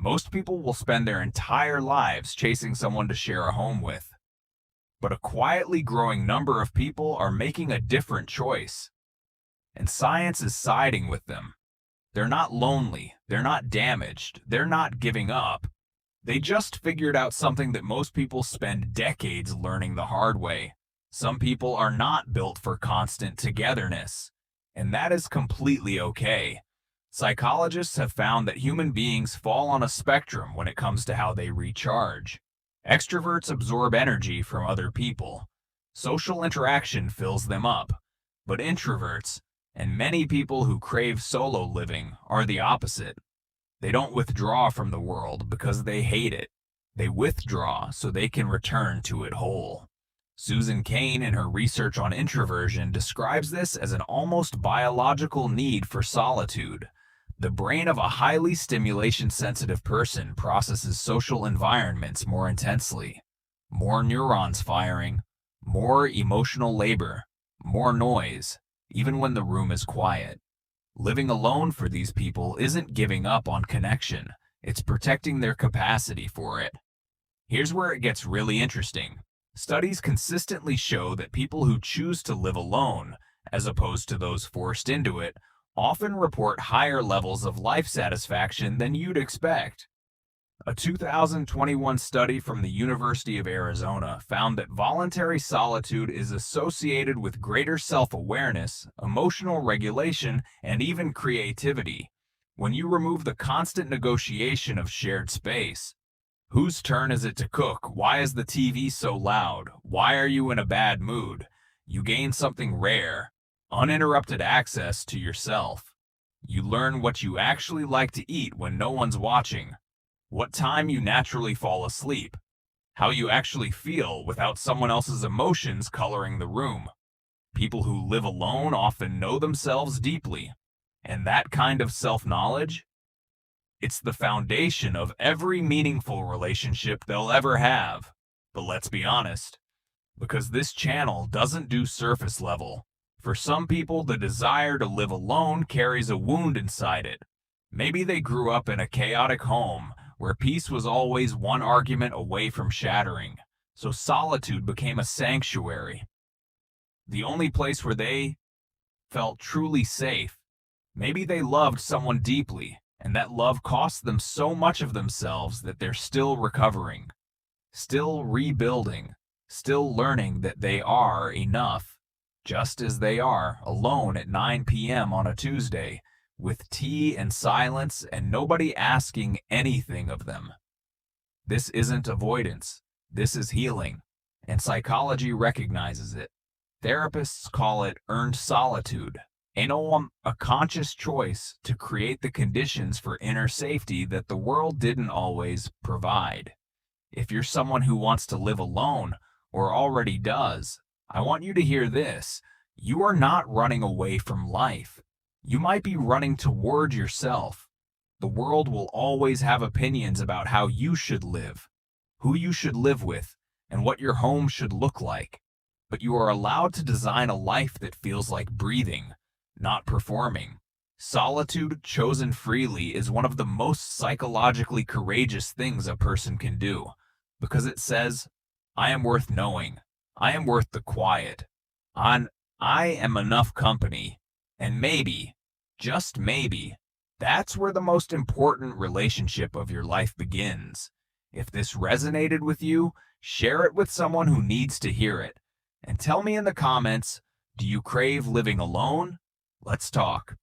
Most people will spend their entire lives chasing someone to share a home with, but a quietly growing number of people are making a different choice, and science is siding with them. They're not lonely, they're not damaged, they're not giving up. They just figured out something that most people spend decades learning the hard way. Some people are not built for constant togetherness, and that is completely okay. Psychologists have found that human beings fall on a spectrum when it comes to how they recharge. Extroverts absorb energy from other people. Social interaction fills them up. But introverts, and many people who crave solo living, are the opposite. They don't withdraw from the world because they hate it. They withdraw so they can return to it whole. Susan Cain, in her research on introversion, describes this as an almost biological need for solitude. The brain of a highly stimulation-sensitive person processes social environments more intensely. More neurons firing, more emotional labor, more noise, even when the room is quiet. Living alone for these people isn't giving up on connection, it's protecting their capacity for it. Here's where it gets really interesting. Studies consistently show that people who choose to live alone, as opposed to those forced into it, often report higher levels of life satisfaction than you'd expect. A 2021 study from the University of Arizona found that voluntary solitude is associated with greater self-awareness, emotional regulation, and even creativity. When you remove the constant negotiation of shared space, whose turn is it to cook? Why is the TV so loud? Why are you in a bad mood? You gain something rare, uninterrupted access to yourself. You learn what you actually like to eat when no one's watching, what time you naturally fall asleep, how you actually feel without someone else's emotions coloring the room. People who live alone often know themselves deeply, and that kind of self-knowledge, it's the foundation of every meaningful relationship they'll ever have. But let's be honest, because this channel doesn't do surface level. For some people, the desire to live alone carries a wound inside it. Maybe they grew up in a chaotic home where peace was always one argument away from shattering, so solitude became a sanctuary, the only place where they felt truly safe. Maybe they loved someone deeply, and that love cost them so much of themselves that they're still recovering, still rebuilding, still learning that they are enough, just as they are, alone at 9 p.m. on a Tuesday, with tea and silence and nobody asking anything of them. This isn't avoidance, this is healing, and psychology recognizes it. Therapists call it earned solitude, a conscious choice to create the conditions for inner safety that the world didn't always provide. If you're someone who wants to live alone, or already does, I want you to hear this. You are not running away from life. You might be running toward yourself. The world will always have opinions about how you should live, who you should live with, and what your home should look like. But you are allowed to design a life that feels like breathing, not performing. Solitude chosen freely is one of the most psychologically courageous things a person can do, because it says, I am worth knowing. I am worth the quiet. I am enough company. And maybe, just maybe, that's where the most important relationship of your life begins. If this resonated with you, share it with someone who needs to hear it. And tell me in the comments, do you crave living alone? Let's talk.